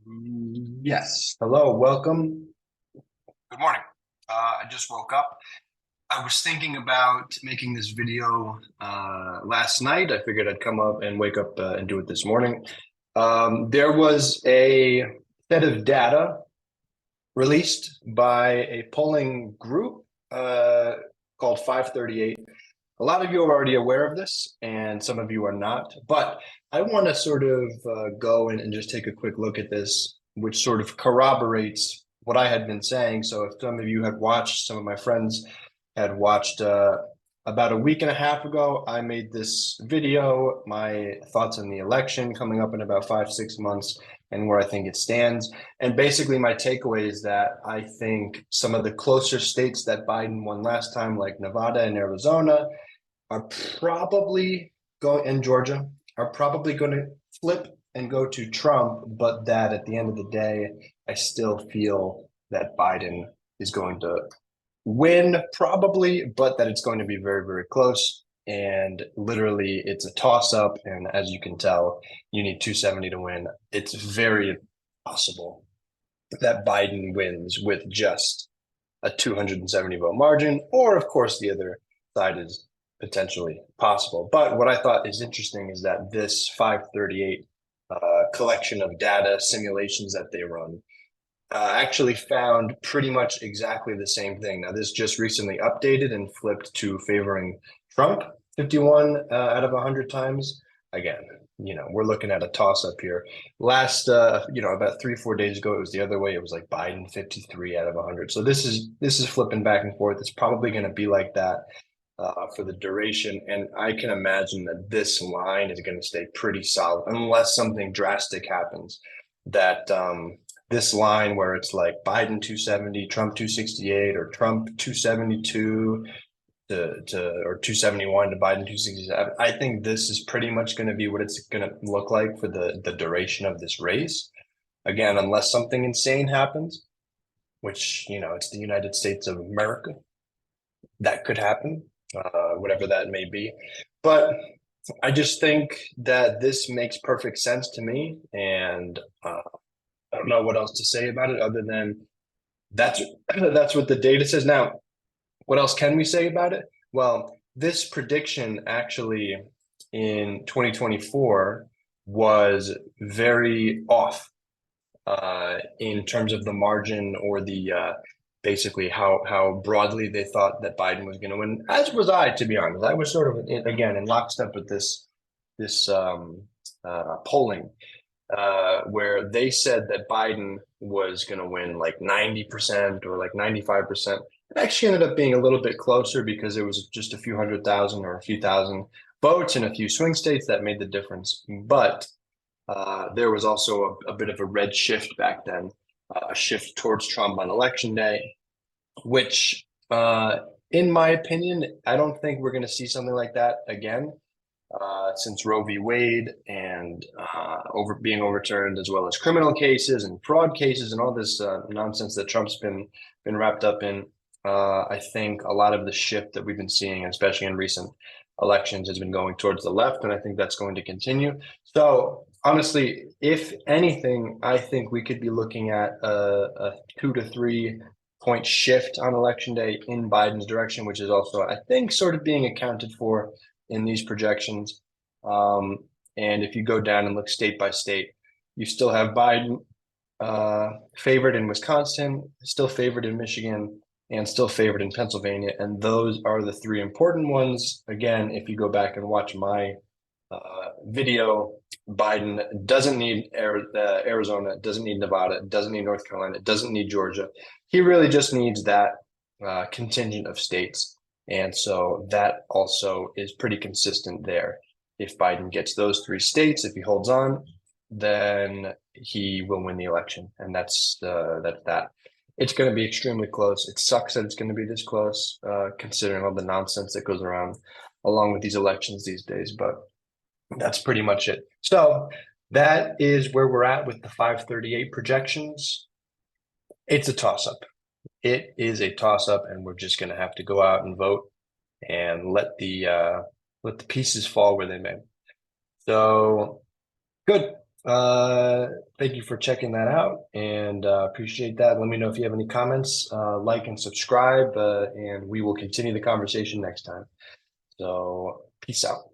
Yes. Hello, welcome. Good morning. I just woke up. I was thinking about making this video last night. I figured I'd come up and wake up and do it this morning. There was a set of data released by a polling group called 538. A lot of you are already aware of this, and some of you are not. But I want to sort of go in and just take a quick look at this, which sort of corroborates what I had been saying. So if some of you had watched, some of my friends had watched about a week and a half ago, I made this video, my thoughts on the election coming up in about 5, 6 months and where I think it stands. And basically my takeaway is that I think some of the closer states that Biden won last time, like Nevada and Arizona, are probably going, and Georgia, are probably going to flip and go to Trump, but that at the end of the day, I still feel that Biden is going to win, probably, but that it's going to be very, very close. And literally, it's a toss up. And as you can tell, you need 270 to win. It's very possible that Biden wins with just a 270 vote margin, or of course, the other side is potentially possible. But what I thought is interesting is that this 538 collection of data simulations that they run actually found pretty much exactly the same thing. Now, this just recently updated and flipped to favoring Trump 51 out of 100 times. Again, we're looking at a toss up here. Last, about 3, 4 days ago, it was the other way. It was like Biden 53 out of 100. So this is flipping back and forth. It's probably going to be like that for the duration. And I can imagine that this line is going to stay pretty solid unless something drastic happens. That this line where it's like Biden 270, Trump 268, or Trump 272 or 271 to Biden 267. I think this is pretty much going to be what it's going to look like for the duration of this race. Again, unless something insane happens, which, it's the United States of America, that could happen, whatever that may be. But I just think that this makes perfect sense to me. And I don't know what else to say about it other than that's that's what the data says. Now, what else can we say about it? Well, this prediction actually in 2024 was very off in terms of the margin or the basically how broadly they thought that Biden was going to win. As was I, to be honest. I was sort of again in lockstep with this polling where they said that Biden was going to win like 90% or like 95%. It actually ended up being a little bit closer because it was just a few 100,000 or a few thousand votes in a few swing states that made the difference. But there was also a bit of a red shift back then, a shift towards Trump on election day, which, in my opinion, I don't think we're going to see something like that again since Roe v. Wade and being overturned, as well as criminal cases and fraud cases and all this nonsense that Trump's been wrapped up in. I think a lot of the shift that we've been seeing, especially in recent elections, has been going towards the left, and I think that's going to continue. So honestly, if anything, I think we could be looking at a 2 to 3 point shift on election day in Biden's direction, which is also, I think, sort of being accounted for in these projections. And if you go down and look state by state, you still have Biden favored in Wisconsin, still favored in Michigan, and still favored in Pennsylvania. And those are the three important ones. Again, if you go back and watch my video, Biden doesn't need Arizona, doesn't need Nevada, doesn't need North Carolina, doesn't need Georgia. He really just needs that contingent of states. And so that also is pretty consistent there. If Biden gets those three states, if he holds on, then he will win the election. And that's that. It's going to be extremely close. It sucks that it's going to be this close, considering all the nonsense that goes around along with these elections these days. But that's pretty much it. So that is where we're at with the 538 projections. It's a toss up. It is a toss up, and we're just going to have to go out and vote and let the pieces fall where they may. So good. Thank you for checking that out and appreciate that. Let me know if you have any comments, like and subscribe, and we will continue the conversation next time. So peace out.